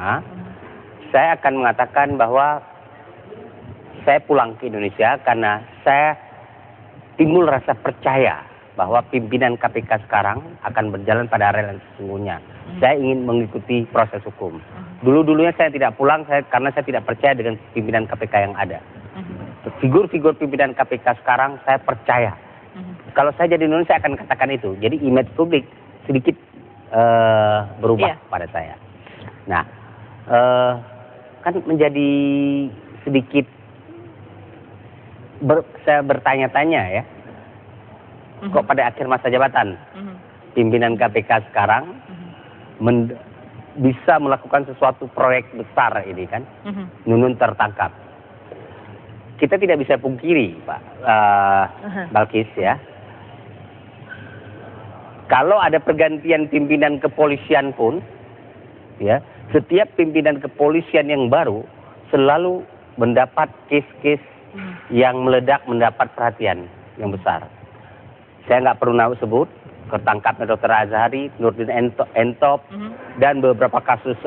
pertama, saya akan mengatakan bahwa saya pulang ke Indonesia karena saya timbul rasa percaya bahwa pimpinan KPK sekarang akan berjalan pada rel yang sesungguhnya. Saya ingin mengikuti proses hukum. Dulu-dulunya saya tidak pulang karena saya tidak percaya dengan pimpinan KPK yang ada. Figur-figur pimpinan KPK sekarang saya percaya. Kalau saya jadi Indonesia saya akan katakan itu. Jadi image publik sedikit berubah pada saya. Nah, kan menjadi sedikit saya bertanya-tanya ya. Kok pada akhir masa jabatan pimpinan KPK sekarang bisa melakukan sesuatu proyek besar ini kan, Nunun tertangkap. Kita tidak bisa pungkiri Pak Balkis ya, kalau ada pergantian pimpinan kepolisian pun ya, setiap pimpinan kepolisian yang baru selalu mendapat case-case yang meledak, mendapat perhatian yang besar. Saya nggak perlu sebut tertangkapnya Dr. Azhari, Nurdin Entop, dan beberapa kasus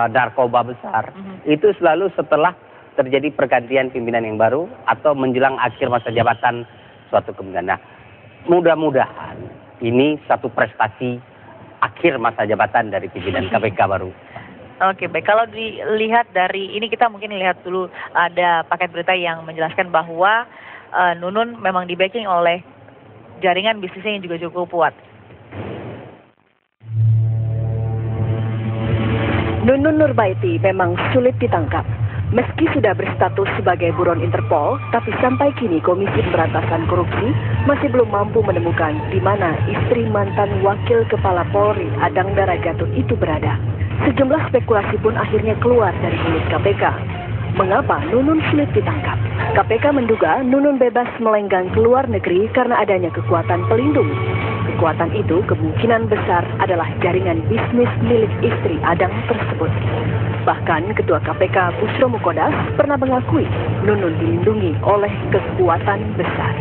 narkoba besar. Itu selalu setelah terjadi pergantian pimpinan yang baru atau menjelang akhir masa jabatan suatu kepemimpinan. Nah, mudah-mudahan ini satu prestasi akhir masa jabatan dari pimpinan KPK baru. Oke, baik. Kalau dilihat dari ini, kita mungkin lihat dulu ada paket berita yang menjelaskan bahwa Nunun memang di-backing oleh jaringan bisnisnya yang juga cukup kuat. Nunun Nurbaiti memang sulit ditangkap. Meski sudah berstatus sebagai buron Interpol, tapi sampai kini Komisi Pemberantasan Korupsi masih belum mampu menemukan di mana istri mantan Wakil Kepala Polri Adang Dara Gatut itu berada. Sejumlah spekulasi pun akhirnya keluar dari mulut KPK. Mengapa Nunun sulit ditangkap? KPK menduga Nunun bebas melenggang ke luar negeri karena adanya kekuatan pelindung. Kekuatan itu kemungkinan besar adalah jaringan bisnis milik istri Adang tersebut. Bahkan Ketua KPK Busro Mukodas pernah mengakui Nunun dilindungi oleh kekuatan besar.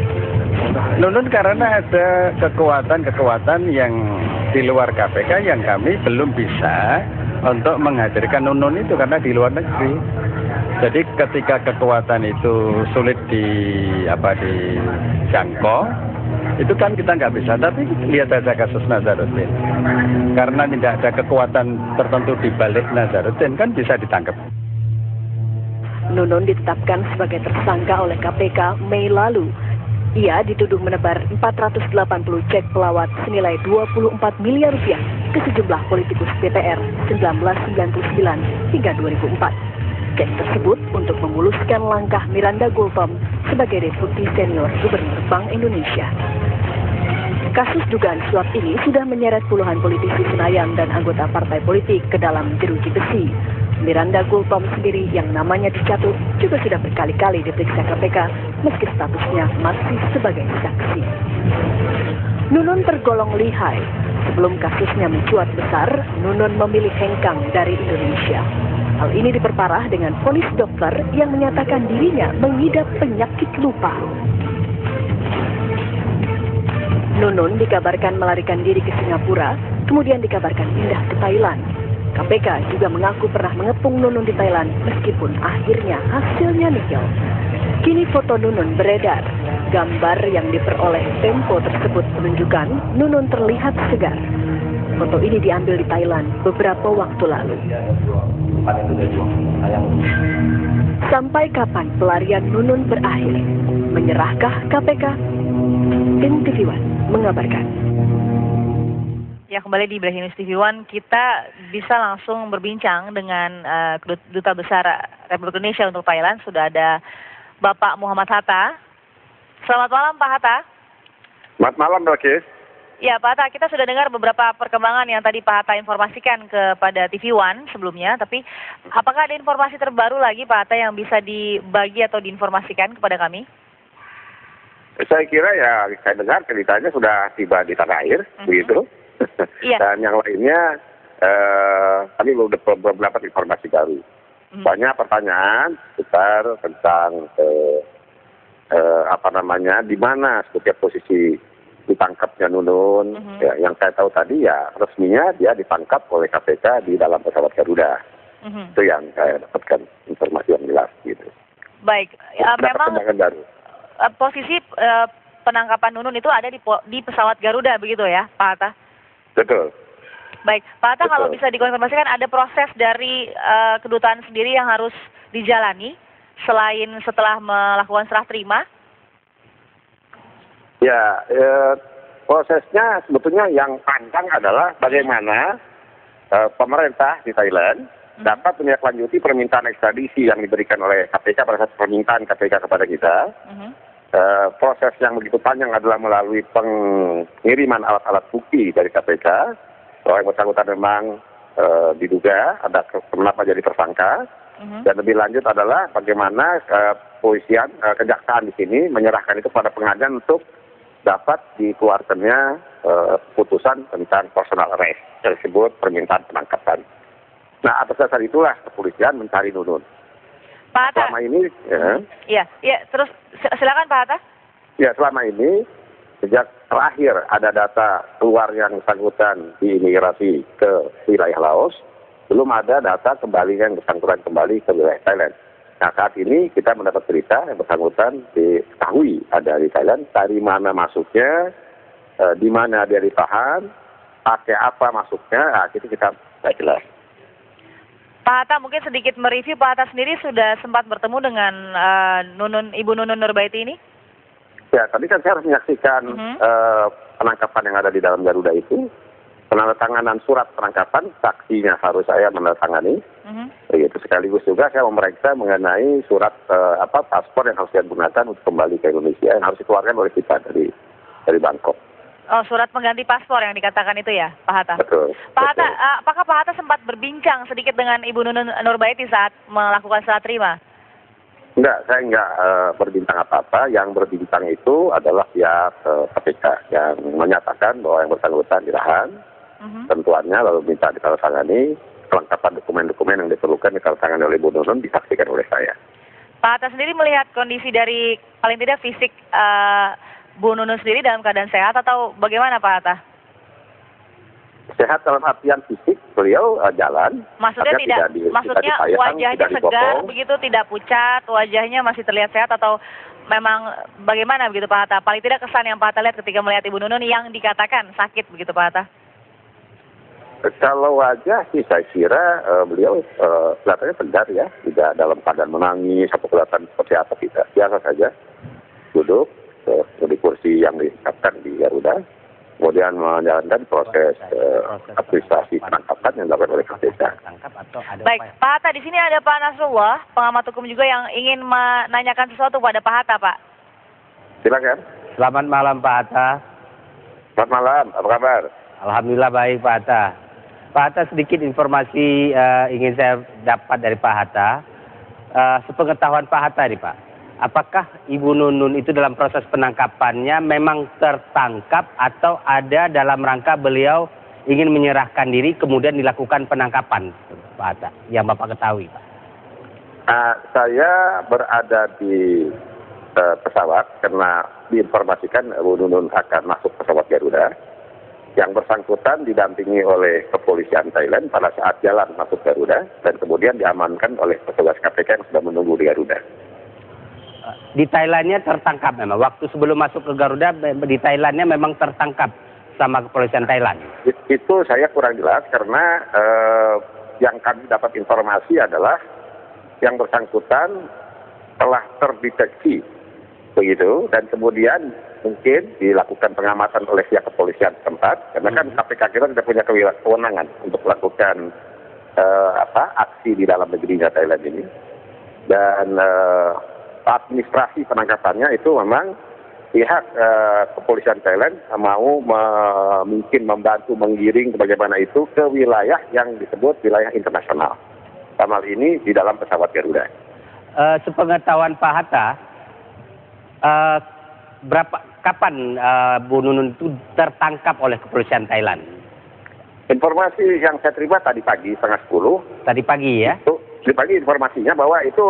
Nunun karena ada kekuatan-kekuatan yang di luar KPK yang kami belum bisa untuk menghadirkan Nunun itu karena di luar negeri. Jadi ketika kekuatan itu sulit dijangkau, itu kan kita nggak bisa. Tapi lihat aja kasus Nazarudin. Karena tidak ada kekuatan tertentu di balik Nazarudin, kan bisa ditangkap. Nunun ditetapkan sebagai tersangka oleh KPK Mei lalu. Ia dituduh menebar 480 cek pelawat senilai 24 miliar rupiah ke sejumlah politikus DPR 1999 hingga 2004. Cek tersebut untuk memuluskan langkah Miranda Gultom sebagai Deputi Senior Gubernur Bank Indonesia. Kasus dugaan suap ini sudah menyeret puluhan politisi Senayan dan anggota partai politik ke dalam jeruji besi. Miranda Gultom sendiri yang namanya dicatut juga sudah berkali-kali diperiksa KPK meski statusnya masih sebagai saksi. Nunun tergolong lihai. Sebelum kasusnya mencuat besar, Nunun memilih hengkang dari Indonesia. Hal ini diperparah dengan vonis dokter yang menyatakan dirinya mengidap penyakit lupa. Nunun dikabarkan melarikan diri ke Singapura, kemudian dikabarkan pindah ke Thailand. KPK juga mengaku pernah mengepung Nunun di Thailand meskipun akhirnya hasilnya nihil. Kini foto Nunun beredar. Gambar yang diperoleh Tempo tersebut menunjukkan Nunun terlihat segar. Foto ini diambil di Thailand beberapa waktu lalu. Sampai kapan pelarian Nunun berakhir? Menyerahkah KPK? Tim TV One mengabarkan. Ya, kembali di Breaking News TV One, kita bisa langsung berbincang dengan Duta Besar Republik Indonesia untuk Thailand. Sudah ada Bapak Muhammad Hatta. Selamat malam Pak Hatta. Selamat malam Balkis. Ya Pak Hatta, kita sudah dengar beberapa perkembangan yang tadi Pak Hatta informasikan kepada TV One sebelumnya. Tapi apakah ada informasi terbaru lagi Pak Hatta yang bisa dibagi atau diinformasikan kepada kami? Saya kira ya, saya dengar ceritanya sudah tiba di tanah air, begitu. Iya. Dan yang lainnya, kami belum dapat informasi baru. Banyak pertanyaan seputar tentang di mana setiap posisi ditangkapnya Nunun. Ya, yang saya tahu tadi ya resminya dia ditangkap oleh KPK di dalam pesawat Garuda. Itu yang saya dapatkan informasi yang jelas gitu. Baik, memang baru. Posisi penangkapan Nunun itu ada di pesawat Garuda begitu ya, Pak Hatta? Betul. Baik, Pak Hatta, Betul. kalau bisa dikonfirmasikan ada proses dari kedutaan sendiri yang harus dijalani selain setelah melakukan serah terima? Ya, prosesnya sebetulnya yang panjang adalah bagaimana pemerintah di Thailand dapat menindaklanjuti permintaan ekstradisi yang diberikan oleh KPK pada saat permintaan KPK kepada kita. Proses yang begitu panjang adalah melalui pengiriman alat-alat bukti dari KPK bahwa yang bersangkutan memang diduga ada kenapa jadi tersangka. Dan lebih lanjut adalah bagaimana kepolisian, kejaksaan di sini menyerahkan itu pada pengadilan untuk dapat dikeluarkannya putusan tentang personal arrest yang disebut permintaan penangkapan. Nah, atas dasar itulah kepolisian mencari Nunun. Pak Hatta. Selama ini, Iya, terus silakan Pak Hatta. Ya, selama ini sejak terakhir ada data keluar yang bersangkutan di imigrasi ke wilayah Laos, belum ada data kembali yang bersangkutan kembali ke wilayah Thailand. Nah, saat ini kita mendapat berita yang bersangkutan diketahui ada di Thailand, dari mana masuknya, di mana dia ditahan, pakai apa masuknya, nah, itu kita tidak jelas. Pak Hatta, mungkin sedikit mereview, Pak Hatta sendiri sudah sempat bertemu dengan Ibu Nunun Nurbaiti ini? Ya, tadi kan saya harus menyaksikan penangkapan yang ada di dalam Garuda itu. Penandatanganan surat penangkapan, saksinya harus saya menandatangani. Begitu, sekaligus juga saya memeriksa mengenai surat paspor yang harus digunakan untuk kembali ke Indonesia, yang harus dikeluarkan oleh kita dari Bangkok. Oh, surat pengganti paspor yang dikatakan itu ya, Pak Hatta? Betul. Pak Hatta, apakah Pak Hatta sempat berbincang sedikit dengan Ibu Nunun Nurbaiti saat melakukan serah terima? Enggak, saya enggak berbincang apa-apa. Yang berbincang itu adalah pihak KPK yang menyatakan bahwa yang bersangkutan ditahan. Tentuannya lalu minta ditandatangani, kelengkapan dokumen-dokumen yang diperlukan ditandatangani oleh Ibu Nunun disaksikan oleh saya. Pak Hatta sendiri melihat kondisi dari paling tidak fisik Bu Nunun sendiri dalam keadaan sehat atau bagaimana Pak Hatta? Sehat dalam artian fisik, beliau jalan. Maksudnya maksudnya wajahnya segar begitu, tidak pucat, wajahnya masih terlihat sehat atau memang bagaimana begitu Pak Hatta? Paling tidak kesan yang Pak Hatta lihat ketika melihat Ibu Nunun yang dikatakan sakit begitu Pak Hatta? Kalau wajah sih saya kira beliau kelihatannya segar ya, tidak dalam keadaan menangis atau kelihatan seperti apa tidak. Biasa saja, duduk di kursi yang disiapkan di Garuda, kemudian menjalankan proses administrasi penangkapan yang dilakukan oleh KPK. Baik, Pak Hatta, di sini ada Pak Nasrullah, pengamat hukum juga yang ingin menanyakan sesuatu pada Pak Hatta, Pak. Silakan. Selamat malam Pak Hatta. Selamat malam, apa kabar? Alhamdulillah baik Pak Hatta. Pak Hatta, sedikit informasi ingin saya dapat dari Pak Hatta. Sepengetahuan Pak Hatta nih Pak, apakah Ibu Nunun itu dalam proses penangkapannya memang tertangkap atau ada dalam rangka beliau ingin menyerahkan diri kemudian dilakukan penangkapan, Pak Hatta, yang Bapak ketahui Pak? Saya berada di pesawat karena diinformasikan Bu Nunun akan masuk pesawat Garuda. Yang bersangkutan didampingi oleh kepolisian Thailand pada saat jalan masuk Garuda dan kemudian diamankan oleh petugas KPK yang sudah menunggu di Garuda. Di Thailandnya tertangkap memang. Waktu sebelum masuk ke Garuda di Thailandnya memang tertangkap sama kepolisian Thailand. Itu saya kurang jelas karena yang kami dapat informasi adalah yang bersangkutan telah terdeteksi begitu dan kemudian mungkin dilakukan pengamatan oleh pihak kepolisian setempat karena kan KPK kita tidak punya kewenangan untuk melakukan aksi di dalam negerinya Thailand ini dan administrasi penangkapannya itu memang pihak kepolisian Thailand mau mungkin membantu menggiring bagaimana itu ke wilayah yang disebut wilayah internasional. Dalam hal ini di dalam pesawat Garuda. Sepengetahuan Pak Hatta, kapan Bu Nunun itu tertangkap oleh kepolisian Thailand? Informasi yang saya terima tadi pagi 9:30. Tadi pagi ya? Tadi pagi informasinya bahwa itu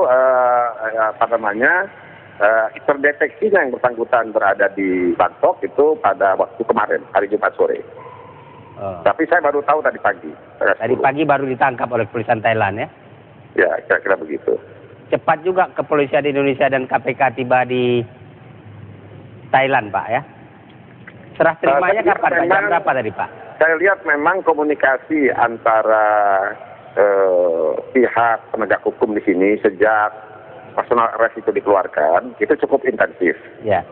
terdeteksinya yang bersangkutan berada di Bangkok itu pada waktu kemarin hari Jumat sore. Tapi saya baru tahu tadi pagi. Tadi pagi baru ditangkap oleh kepolisian Thailand ya? Ya, kira-kira begitu. Cepat juga kepolisian Indonesia dan KPK tiba di Thailand, Pak ya. Serah terimanya kapan, Pak? Jam berapa tadi, Pak? Saya lihat memang komunikasi antara pihak penegak hukum di sini sejak personal arrest itu dikeluarkan, itu cukup intensif. Ya.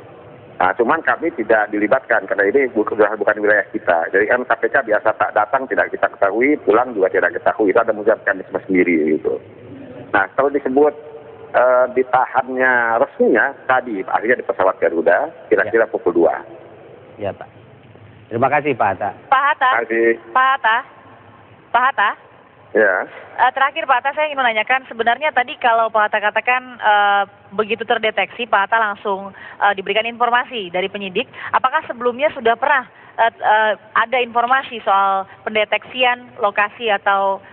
Nah, cuman kami tidak dilibatkan karena ini bukan wilayah kita. Jadi kan KPK biasa tak datang tidak kita ketahui, pulang juga tidak ketahui. Itu ada mekanisme sendiri gitu. Nah, kalau disebut ditahannya resminya tadi akhirnya di pesawat Garuda kira-kira pukul 2. Ya, Pak. Terima kasih, Pak Hatta. Pak Hatta. Terima kasih. Pak Hatta. Ya. Terakhir Pak Hatta, saya ingin menanyakan sebenarnya tadi kalau Pak Hatta katakan begitu terdeteksi Pak Hatta langsung diberikan informasi dari penyidik. Apakah sebelumnya sudah pernah ada informasi soal pendeteksian lokasi atau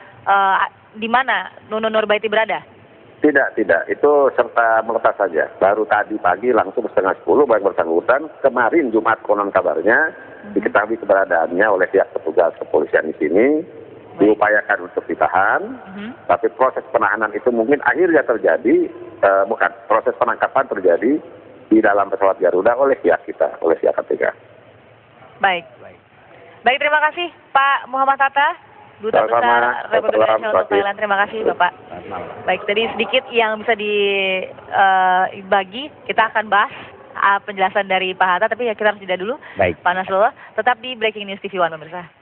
di mana Nunun Nurbaiti berada? Tidak. Itu serta merta saja. Baru tadi pagi langsung 9:30 yang bersangkutan. Kemarin Jumat konon kabarnya diketahui keberadaannya oleh pihak petugas kepolisian di sini. Diupayakan untuk ditahan. Tapi proses penahanan itu mungkin akhirnya terjadi, proses penangkapan terjadi di dalam pesawat Garuda oleh pihak kita, oleh pihak KPK. Baik, terima kasih Pak Muhammad Hatta, Duta Besar Republik Indonesia untuk Thailand. Terima kasih Bapak. Baik, tadi sedikit yang bisa dibagi, kita akan bahas penjelasan dari Pak Hatta, tapi ya kita harus jeda dulu. Baik. Pak Nasrullah, tetap di Breaking News TV One pemirsa.